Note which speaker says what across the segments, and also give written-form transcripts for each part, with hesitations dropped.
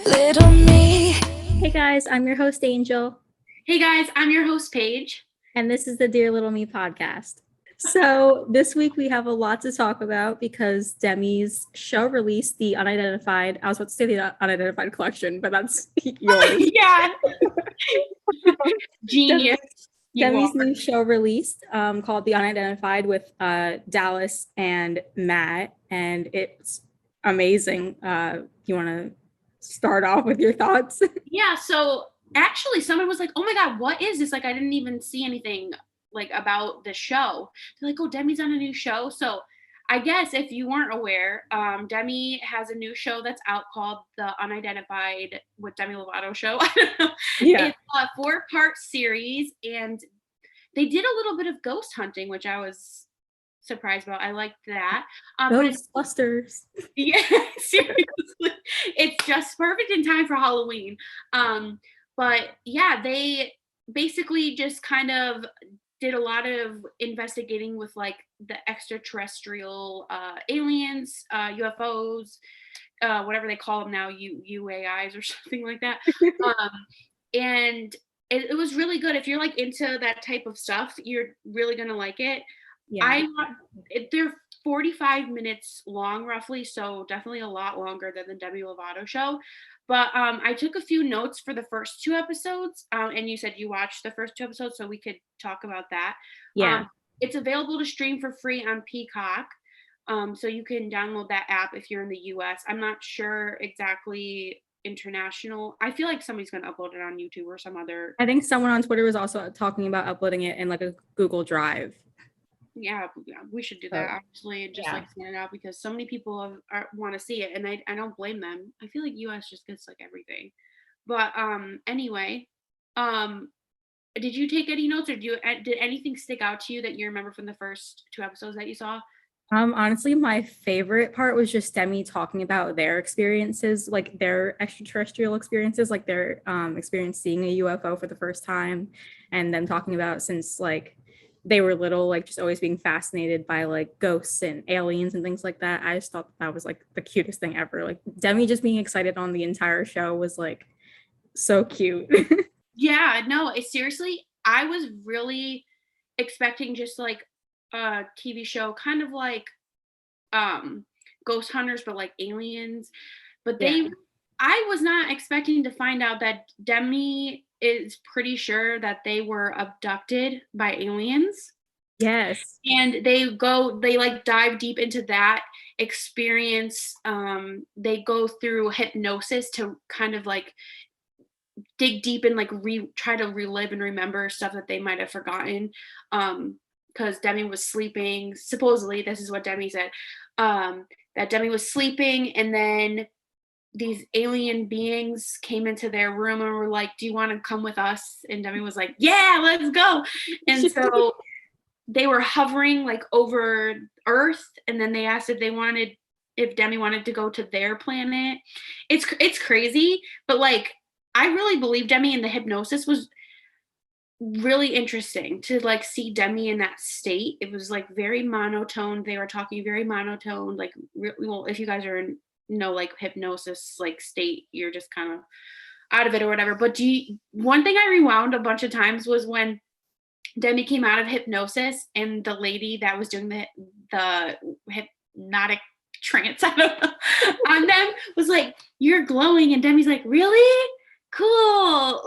Speaker 1: little me.
Speaker 2: Hey guys, I'm your host Angel,
Speaker 3: Hey guys, I'm your host Paige.
Speaker 2: and this is the Dear Little Me podcast. So this week we have a lot to talk about because Demi's show released the Unidentified. I was about to say the Unidentified collection, but that's yours.
Speaker 3: Yeah. Genius.
Speaker 2: Demi's new show released called The Unidentified with Dallas and Matt, and it's amazing. You want to start off with your thoughts?
Speaker 3: Yeah, so actually someone was like, oh my God, what is this? Like, I didn't even see anything like about the show. They're like, oh, Demi's on a new show. So I guess if you weren't aware, Demi has a new show that's out called The Unidentified with Demi Lovato show. I don't know.
Speaker 2: Yeah.
Speaker 3: It's a 4-part series, and they did a little bit of ghost hunting, which I was surprised about. I liked that.
Speaker 2: Ghostbusters.
Speaker 3: Yeah, seriously. It's just perfect in time for Halloween. But yeah, they basically just kind of did a lot of investigating with like the extraterrestrial aliens, UFOs, whatever they call them now, UAIs or something like that. And it was really good. If you're like into that type of stuff, you're really gonna like it.
Speaker 2: Yeah.
Speaker 3: They're 45 minutes long roughly, so definitely a lot longer than the Demi Lovato show. But I took a few notes for the first 2 episodes, and you said you watched the first 2 episodes, so we could talk about that.
Speaker 2: Yeah.
Speaker 3: It's available to stream for free on Peacock, so you can download that app if you're in the US. I'm not sure exactly international. I feel like somebody's going to upload it on YouTube or some other.
Speaker 2: I think someone on Twitter was also talking about uploading it in like a Google Drive.
Speaker 3: Yeah, we should do that actually, and just like send it out because so many people want to see it, and I don't blame them. I feel like US just gets like everything. But anyway, did you take any notes, or did anything stick out to you that you remember from the first 2 episodes that you saw?
Speaker 2: Honestly, my favorite part was just Demi talking about their experiences, like their extraterrestrial experiences, like their experience seeing a UFO for the first time, and them talking about since like they were little, like just always being fascinated by like ghosts and aliens and things like that. I just thought that was like the cutest thing ever. Like Demi just being excited on the entire show was like so cute.
Speaker 3: Yeah, no, seriously, I was really expecting just like a TV show, kind of like Ghost Hunters, but like aliens. But I was not expecting to find out that Demi is pretty sure that they were abducted by aliens.
Speaker 2: Yes.
Speaker 3: And they like dive deep into that experience. They go through hypnosis to kind of like dig deep and like try to relive and remember stuff that they might have forgotten. Because Demi was sleeping, supposedly, this is what Demi said, that Demi was sleeping, and then these alien beings came into their room and were like, do you want to come with us? And Demi was like, yeah, let's go. And so they were hovering like over Earth, and then they asked if Demi wanted to go to their planet. It's crazy, but like I really believe Demi, and the hypnosis was really interesting to like see Demi in that state. It was like very monotone. They were talking very monotone, like well, if you guys are in like hypnosis like state, you're just kind of out of it or whatever. But one thing I rewound a bunch of times was when Demi came out of hypnosis and the lady that was doing the hypnotic trance, I don't know, on them was like, you're glowing, and Demi's like, really? Cool.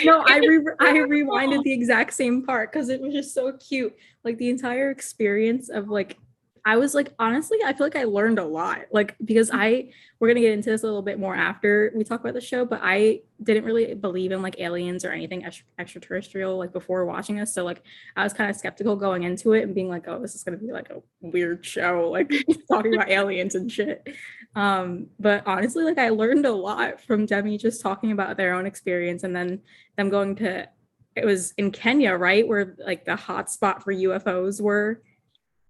Speaker 2: No, I rewinded the exact same part because it was just so cute. Like the entire experience of like, I was like, honestly, I feel like I learned a lot. Like because we're gonna get into this a little bit more after we talk about the show, but I didn't really believe in like aliens or anything extraterrestrial like before watching this. So like I was kind of skeptical going into it and being like, oh, this is gonna be like a weird show, like talking about aliens and shit. But honestly, like I learned a lot from Demi just talking about their own experience, and then them going to, it was in Kenya, right, where like the hot spot for UFOs were.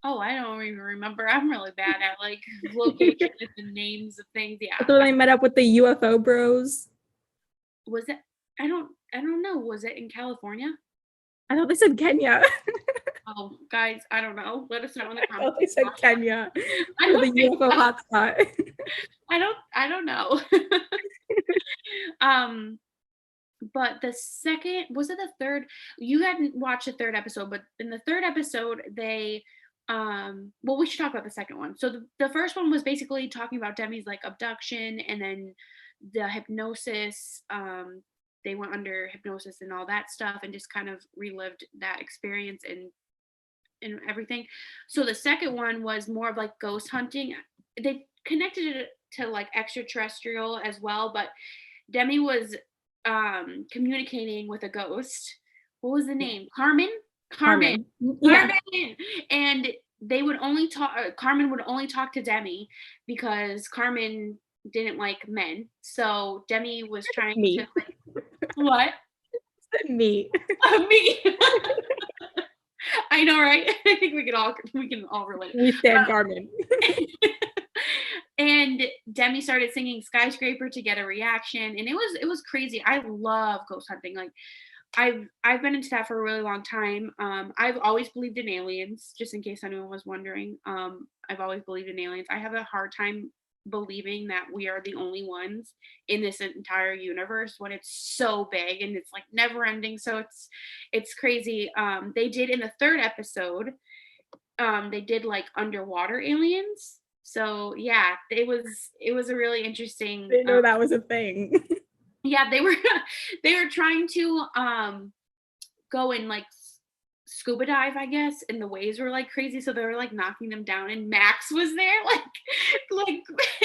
Speaker 3: Oh, I don't even remember. I'm really bad at like locations and names of things. Yeah.
Speaker 2: So they met up with the UFO bros.
Speaker 3: Was it? I don't know. Was it in California?
Speaker 2: I thought they said Kenya.
Speaker 3: Oh, guys, I don't know. Let us know in the comments.
Speaker 2: I thought they said Kenya. The UFO hotspot.
Speaker 3: I don't know. But the second, was it the third? You hadn't watched the third episode, but in the third episode, they well, we should talk about the second one. So the first one was basically talking about Demi's like abduction and then the hypnosis. They went under hypnosis and all that stuff and just kind of relived that experience and everything. So the second one was more of like ghost hunting. They connected it to like extraterrestrial as well, but Demi was communicating with a ghost. What was the name? Carmen? Carmen.
Speaker 2: Carmen. Yeah.
Speaker 3: Carmen. And they would only talk Carmen would only talk to Demi because Carmen didn't like men. So Demi was trying
Speaker 2: Me.
Speaker 3: to like what?
Speaker 2: Me.
Speaker 3: Me. I know, right? I think we can all relate.
Speaker 2: We stand Carmen.
Speaker 3: And Demi started singing Skyscraper to get a reaction, and it was crazy. I love ghost hunting. Like I've been into that for a really long time. I've always believed in aliens, just in case anyone was wondering. I've always believed in aliens. I have a hard time believing that we are the only ones in this entire universe when it's so big and it's like never ending. So it's crazy. They did in the third episode, they did like underwater aliens. So yeah, it was a really interesting.
Speaker 2: I didn't know that was a thing.
Speaker 3: Yeah, they were they were trying to go and like scuba dive, I guess, and the waves were like crazy, so they were like knocking them down. And Max was there, like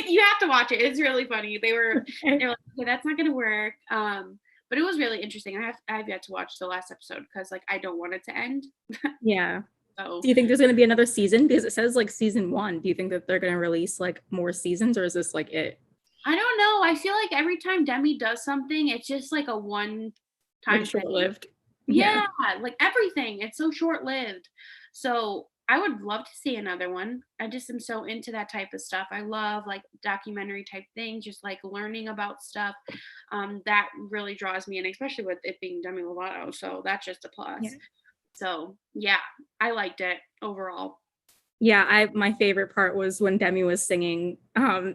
Speaker 3: you have to watch it. It's really funny. They're like, okay, that's not gonna work. But it was really interesting. I've yet to watch the last episode because like I don't want it to end.
Speaker 2: Yeah.
Speaker 3: So
Speaker 2: Do you think there's going to be another season? Because it says like season 1. Do you think that they're going to release like more seasons, or is this like it?
Speaker 3: I don't know. I feel like every time Demi does something, it's just like a one time
Speaker 2: Like short-lived?
Speaker 3: Yeah, like everything. It's so short-lived. So I would love to see another one. I just am so into that type of stuff. I love like documentary type things, just like learning about stuff. That really draws me in, especially with it being Demi Lovato. So that's just a plus.
Speaker 2: Yeah.
Speaker 3: So yeah, I liked it overall.
Speaker 2: Yeah, my favorite part was when Demi was singing. I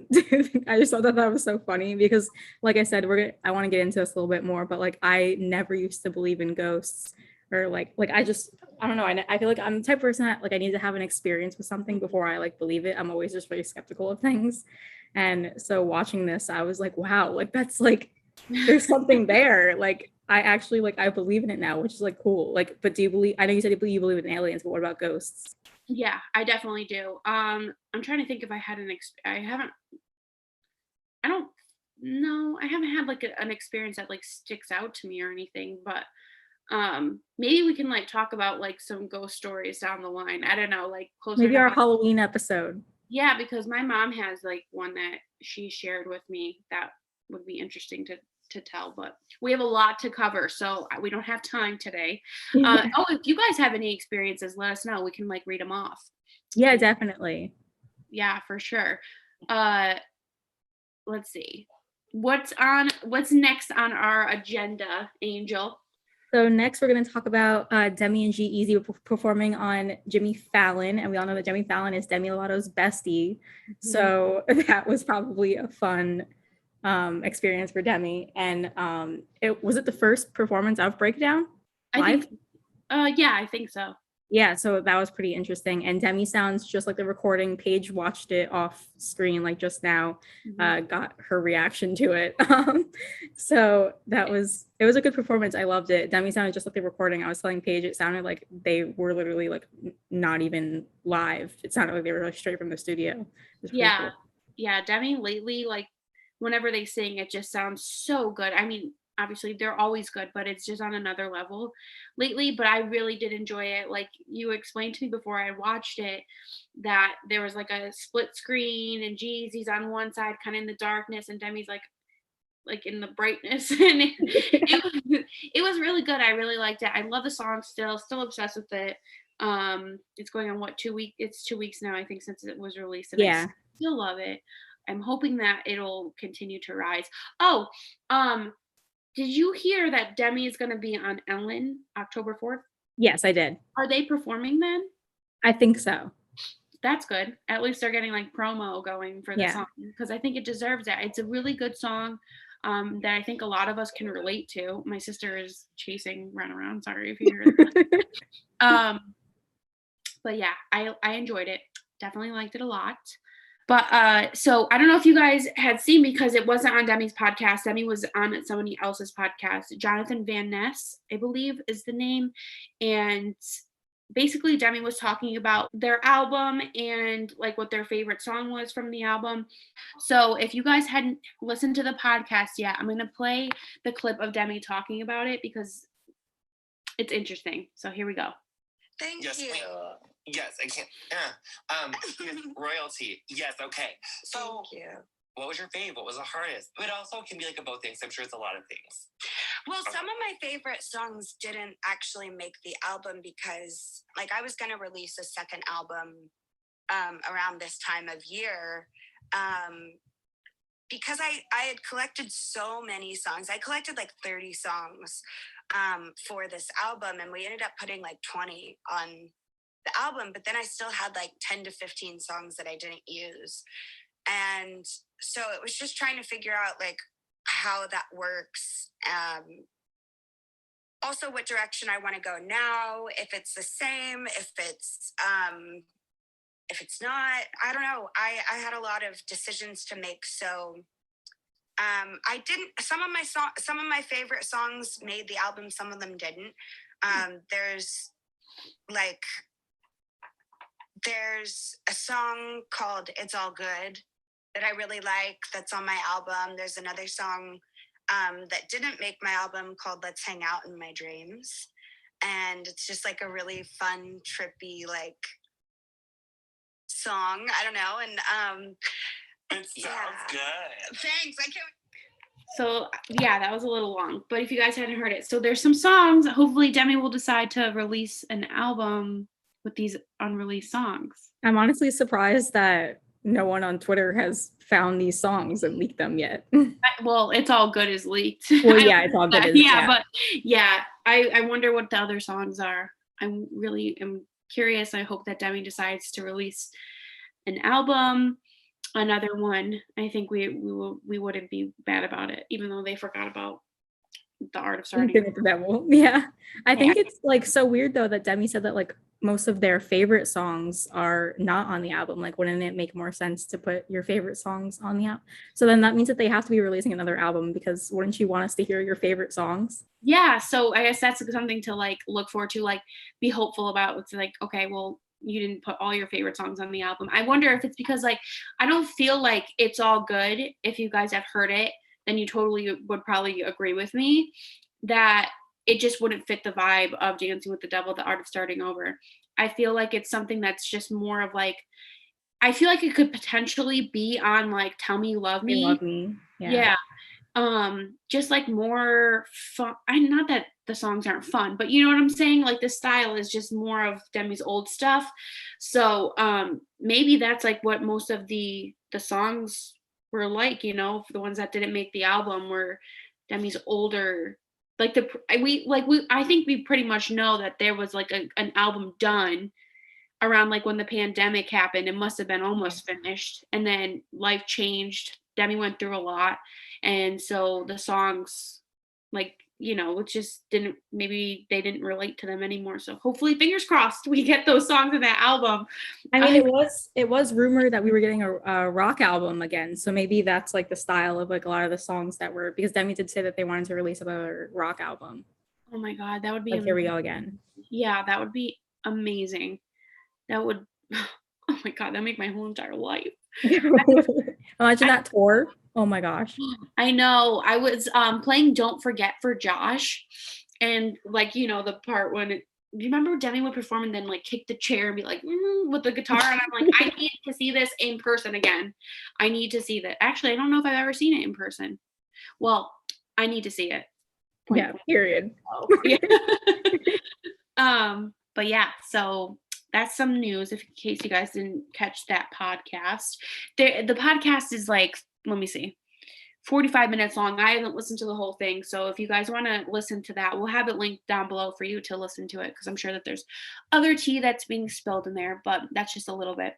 Speaker 2: just thought that was so funny because, like I said, I want to get into this a little bit more, but like I never used to believe in ghosts, or like I don't know. I feel like I'm the type of person that like I need to have an experience with something before I like believe it. I'm always just very skeptical of things, and so watching this, I was like, wow, like that's like there's something there. Like I actually like I believe in it now, which is like cool. Like, but do you believe? I know you said you believe in aliens, but what about ghosts?
Speaker 3: Yeah, I definitely do. I'm trying to think if I had I don't no, I haven't had like an experience that like sticks out to me or anything, but maybe we can like talk about like some ghost stories down the line. I don't know, like closer
Speaker 2: Maybe
Speaker 3: to
Speaker 2: our Halloween episode.
Speaker 3: yeah, because my mom has like one that she shared with me that would be interesting to tell, but we have a lot to cover, so we don't have time today.
Speaker 2: Yeah,
Speaker 3: Oh, if you guys have any experiences, let us know. We can like read them off.
Speaker 2: yeah, definitely.
Speaker 3: Yeah, for sure. Uh, let's see. What's next on our agenda, Angel?
Speaker 2: So next we're going to talk about Demi and GEazy performing on Jimmy Fallon, and we all know that Jimmy Fallon is Demi Lovato's bestie. So that was probably a fun experience for Demi. And it was it the first performance of Breakdown live?
Speaker 3: Yeah, I think so.
Speaker 2: Yeah, so that was pretty interesting. And Demi sounds just like the recording. Paige watched it off screen like just now, got her reaction to it. So it was a good performance. I loved it. Demi sounded just like the recording. I was telling Paige it sounded like they were literally like not even live. It sounded like they were like straight from the studio.
Speaker 3: Yeah.
Speaker 2: Cool.
Speaker 3: Yeah, Demi lately, like whenever they sing, it just sounds so good. I mean, obviously they're always good, but it's just on another level lately. But I really did enjoy it. Like you explained to me before I watched it, that there was like a split screen and GEazy's on one side, kind of in the darkness, and Demi's like in the brightness, and it was really good. I really liked it. I love the song still obsessed with it. It's going on what 2 weeks? It's 2 weeks now, I think, since it was released, and
Speaker 2: Yeah.
Speaker 3: I still love it. I'm hoping that it'll continue to rise. Oh, did you hear that Demi is going to be on Ellen October 4th?
Speaker 2: Yes, I did.
Speaker 3: Are they performing then?
Speaker 2: I think so.
Speaker 3: That's good. At least they're getting like promo going for the song, because I think it deserves that. It's a really good song. that I think a lot of us can relate to. My sister is chasing Run Around. Sorry if you hear that. But yeah, I enjoyed it. Definitely liked it a lot. But so I don't know if you guys had seen, because it wasn't on Demi's podcast. Demi was on somebody else's podcast. Jonathan Van Ness, I believe, is the name. And basically Demi was talking about their album and like what their favorite song was from the album. So if you guys hadn't listened to the podcast yet, I'm going to play the clip of Demi talking about it because it's interesting. So here we go.
Speaker 1: Thank you. Yes, I can't. Royalty. Yes, okay. So, thank you. What was your fave? What was the hardest? But also can be like about things. I'm sure it's a lot of things. Well, some of my favorite songs didn't actually make the album because, like, I was going to release a second album around this time of year because I had collected so many songs. I collected like 30 songs for this album, and we ended up putting like 20 on the album, but then I still had like 10 to 15 songs that I didn't use. And so it was just trying to figure out like how that works. Also what direction I want to go now, if it's the same, if it's not, I don't know. I had a lot of decisions to make. So I didn't, some of my favorite songs made the album, some of them didn't. There's a song called It's All Good that I really like that's on my album. There's another song that didn't make my album called Let's Hang Out in My Dreams. And it's just like a really fun, trippy, like song. I don't know. And it sounds good. Thanks. I can't.
Speaker 3: So yeah, that was a little long, but if you guys hadn't heard it, so there's some songs. Hopefully Demi will decide to release an album with these unreleased songs.
Speaker 2: I'm honestly surprised that no one on Twitter has found these songs and leaked them yet.
Speaker 3: Well, It's All Good is leaked.
Speaker 2: Well, yeah, It's All Good is,
Speaker 3: yeah. But yeah, I wonder what the other songs are. I really am curious. I hope that Demi decides to release an album, another one. I think we wouldn't be bad about it, even though they forgot about the art of starting
Speaker 2: with the devil. Yeah. I think it's like so weird though that Demi said that like most of their favorite songs are not on the album. Like, wouldn't it make more sense to put your favorite songs on the album? So then that means that they have to be releasing another album, because wouldn't you want us to hear your favorite songs?
Speaker 3: Yeah, so I guess that's something to like look forward to, like be hopeful about. It's like, okay, well, you didn't put all your favorite songs on the album. I wonder if it's because like I don't feel like It's All Good, if you guys have heard it, then you totally would probably agree with me that it just wouldn't fit the vibe of Dancing with the Devil, the Art of Starting Over. I feel like it's something that's just more of like, I feel like it could potentially be on like Tell Me You Love Me.
Speaker 2: Love Me.
Speaker 3: Yeah. Just like more fun. Not that the songs aren't fun, but you know what I'm saying? Like the style is just more of Demi's old stuff. So maybe that's like what most of the songs were like, you know, for the ones that didn't make the album were Demi's older. Like I think we pretty much know that there was like an album done around like when the pandemic happened. It must have been almost finished, and then life changed. Demi went through a lot, and so the songs, like, you know, it just didn't, maybe they didn't relate to them anymore. So hopefully, fingers crossed, we get those songs in that album.
Speaker 2: I mean, it was rumored that we were getting a rock album again, so maybe that's like the style of like a lot of the songs that were, because Demi did say that they wanted to release another rock album.
Speaker 3: Oh my god, that would be
Speaker 2: like amazing. Here we go again.
Speaker 3: Yeah, that would be amazing. That would, oh my god, that make my whole entire life.
Speaker 2: Imagine that tour. Oh my gosh.
Speaker 3: I know. I was playing Don't Forget for Josh, and like, you know, the part when you remember Demi would perform and then like kick the chair and be like with the guitar, and I'm like, I need to see this in person again. I need to see that. Actually, I don't know if I've ever seen it in person. Well, I need to see it.
Speaker 2: Period.
Speaker 3: But yeah, so that's some news in case you guys didn't catch that podcast. The podcast is like, let me see, 45 minutes long. I haven't listened to the whole thing. So if you guys want to listen to that, we'll have it linked down below for you to listen to it, because I'm sure that there's other tea that's being spilled in there, but that's just a little bit.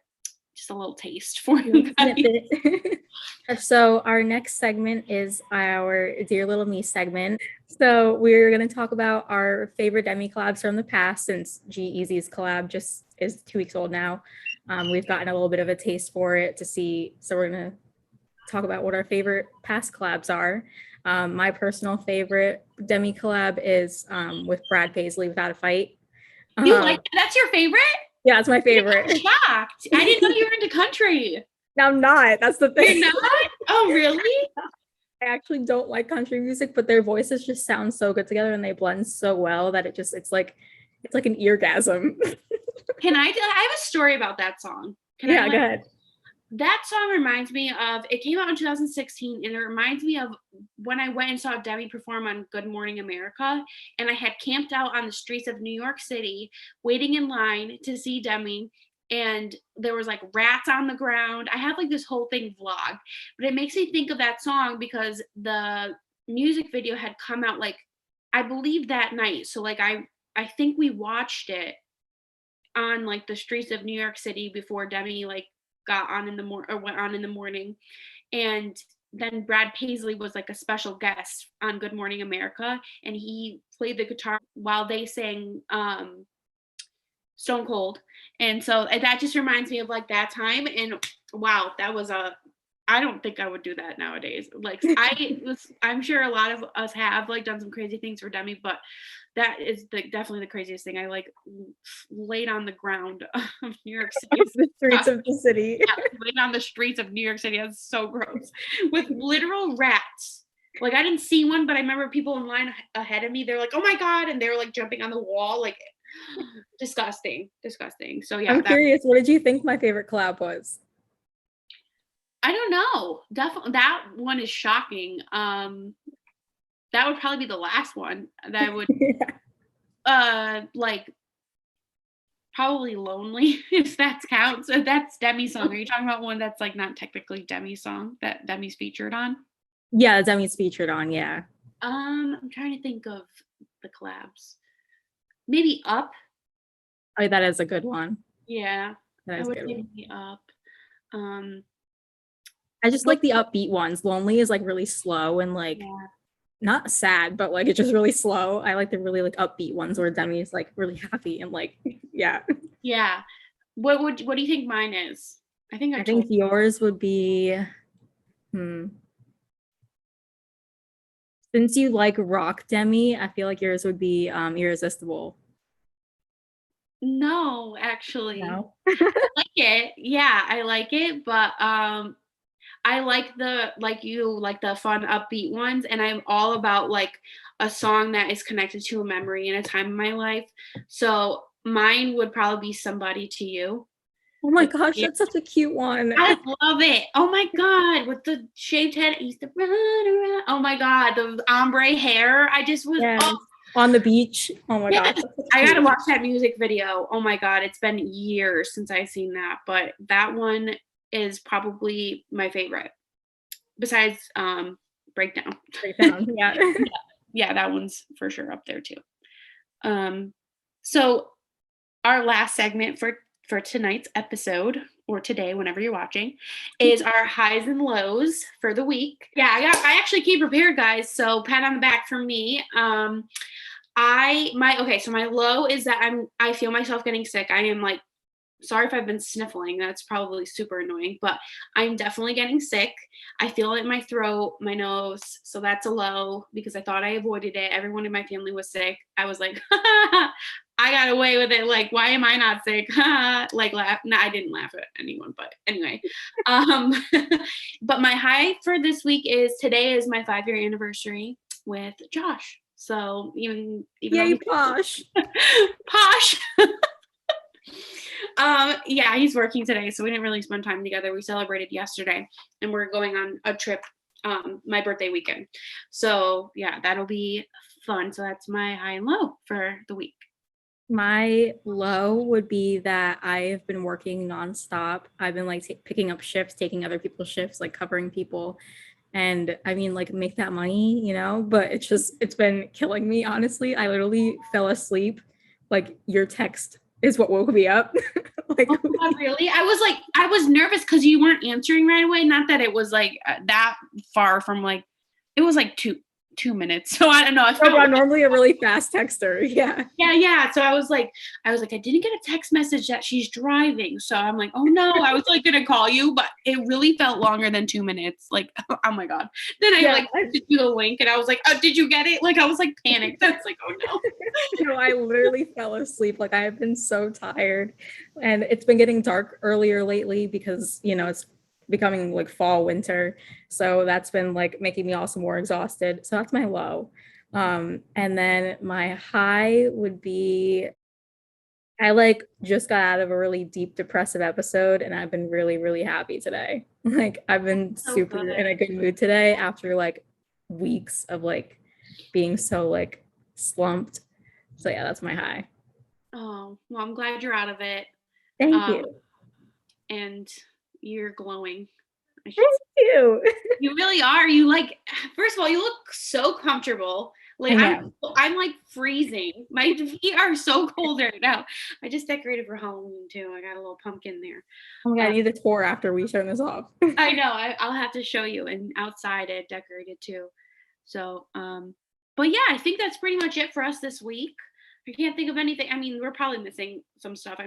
Speaker 3: just a little taste for you guys.
Speaker 2: Snippet. So our next segment is our Dear Little Me segment. So we're going to talk about our favorite Demi collabs from the past, since GEazy's collab just is 2 weeks old now. We've gotten a little bit of a taste for it to see. So we're going to talk about what our favorite past collabs are. My personal favorite Demi collab is with Brad Paisley, Without a Fight.
Speaker 3: You like that's your favorite?
Speaker 2: Yeah, it's my favorite.
Speaker 3: I'm shocked. I didn't know you were into country.
Speaker 2: No, I'm not. That's the thing.
Speaker 3: You're not? Oh, really?
Speaker 2: I actually don't like country music, but their voices just sound so good together and they blend so well that it's like an eargasm.
Speaker 3: I have a story about that song.
Speaker 2: Go ahead.
Speaker 3: That song reminds me of, it came out in 2016, and it reminds me of when I went and saw Demi perform on Good Morning America, and I had camped out on the streets of New York City, waiting in line to see Demi, and there was like rats on the ground. I had like this whole thing vlogged, but it makes me think of that song because the music video had come out like, I believe that night. So like, I think we watched it on like the streets of New York City before Demi like got on in the went on in the morning. And then Brad Paisley was like a special guest on Good Morning America, and he played the guitar while they sang Stone Cold. And so that just reminds me of like that time. And wow, that was I don't think I would do that nowadays. Like I'm sure a lot of us have like done some crazy things for Demi, but that is definitely the craziest thing. I like laid on the ground of New York City.
Speaker 2: The streets of the city.
Speaker 3: Yeah, laid on the streets of New York City. That's so gross. With literal rats. Like I didn't see one, but I remember people in line ahead of me. They're like, "Oh my God." And they were like jumping on the wall. Like disgusting. So yeah.
Speaker 2: I'm curious, what did you think my favorite collab was?
Speaker 3: I don't know. Definitely that one is shocking. That would probably be the last one that I would like probably Lonely, if that counts. That's Demi's song. Are you talking about one that's like not technically Demi's song that Demi's featured on?
Speaker 2: Yeah, Demi's featured on, yeah.
Speaker 3: I'm trying to think of the collabs. Maybe Up.
Speaker 2: Oh, that is a good one.
Speaker 3: Yeah.
Speaker 2: That is a good one.
Speaker 3: Maybe Up.
Speaker 2: I just like the upbeat ones. Lonely is like really slow and like not sad, but like it's just really slow. I like the really like upbeat ones where Demi is like really happy and like yeah.
Speaker 3: What do you think mine is? I think
Speaker 2: yours would be since you like rock Demi, I feel like yours would be Irresistible.
Speaker 3: No, actually.
Speaker 2: No.
Speaker 3: I like it. Yeah, I like it, but I like the fun upbeat ones, and I'm all about like a song that is connected to a memory and a time in my life. So mine would probably be Somebody to You.
Speaker 2: Oh my gosh, that's such a cute one.
Speaker 3: I love it. Oh my God, with the shaved head, I used to run around. Oh my God, the ombre hair. I just was
Speaker 2: on the beach. Oh my God.
Speaker 3: I gotta watch that music video. Oh my God, it's been years since I've seen that, but that one is probably my favorite. Besides Breakdown.
Speaker 2: Yeah.
Speaker 3: Yeah, that one's for sure up there too. So our last segment for tonight's episode, or today, whenever you're watching, is our highs and lows for the week. Yeah, I actually came prepared, guys. So pat on the back for me. So my low is that I feel myself getting sick. I am like, sorry if I've been sniffling. That's probably super annoying, but I'm definitely getting sick. I feel it in my throat, my nose. So that's a low because I thought I avoided it. Everyone in my family was sick. I was like, I got away with it. Like, why am I not sick? Like laugh. No, I didn't laugh at anyone, but anyway. But my high for this week is today is my 5-year anniversary with Josh. So even
Speaker 2: yay, Posh.
Speaker 3: Posh. Yeah, he's working today, so we didn't really spend time together. We celebrated yesterday, and we're going on a trip my birthday weekend. So yeah, that'll be fun. So that's my high and low for the week.
Speaker 2: My low would be that I have been working nonstop. I've been like picking up shifts, taking other people's shifts, like covering people. And I mean, like make that money, you know, but it's been killing me. Honestly, I literally fell asleep. Like your text is what woke me up. Like,
Speaker 3: oh my God, really? I was nervous because you weren't answering right away. Not that it was like that far from like, it was like 2 minutes. So I don't know.
Speaker 2: I'm normally a really fast texter. Yeah.
Speaker 3: Yeah. So I was like, I didn't get a text message that she's driving. So I'm like, oh no, I was like gonna call you, but it really felt longer than 2 minutes. Like, oh my God. Then I did you the link and I was like, oh, did you get it? Like, I was like panicked. I was like, oh no.
Speaker 2: No, I literally fell asleep. Like, I have been so tired, and it's been getting dark earlier lately because, you know, it's becoming like fall, winter. So that's been like making me also more exhausted. So that's my low. And then my high would be, I like just got out of a really deep depressive episode and I've been really, really happy today. Like, I've been super in a good mood today after like weeks of like being so like slumped. So yeah, that's my high.
Speaker 3: Oh, well, I'm glad you're out of it.
Speaker 2: Thank you.
Speaker 3: And you're glowing.
Speaker 2: Thank you.
Speaker 3: You really are. You like, first of all, you look so comfortable. Like I'm like freezing. My feet are so cold right now. I just decorated for Halloween too. I got a little pumpkin there.
Speaker 2: Oh my God, I need the tour after we turn this off.
Speaker 3: I know. I'll have to show you. And outside it decorated too. So, but yeah, I think that's pretty much it for us this week. I can't think of anything. I mean, we're probably missing some stuff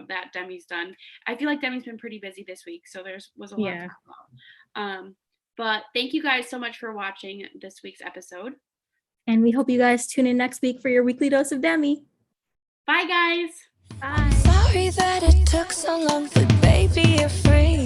Speaker 3: that Demi's done. I feel like Demi's been pretty busy this week, so was a lot to talk about. But thank you guys so much for watching this week's episode.
Speaker 2: And we hope you guys tune in next week for your weekly dose of Demi.
Speaker 3: Bye, guys.
Speaker 2: Bye.
Speaker 4: Sorry that it took so long, but baby, you're free.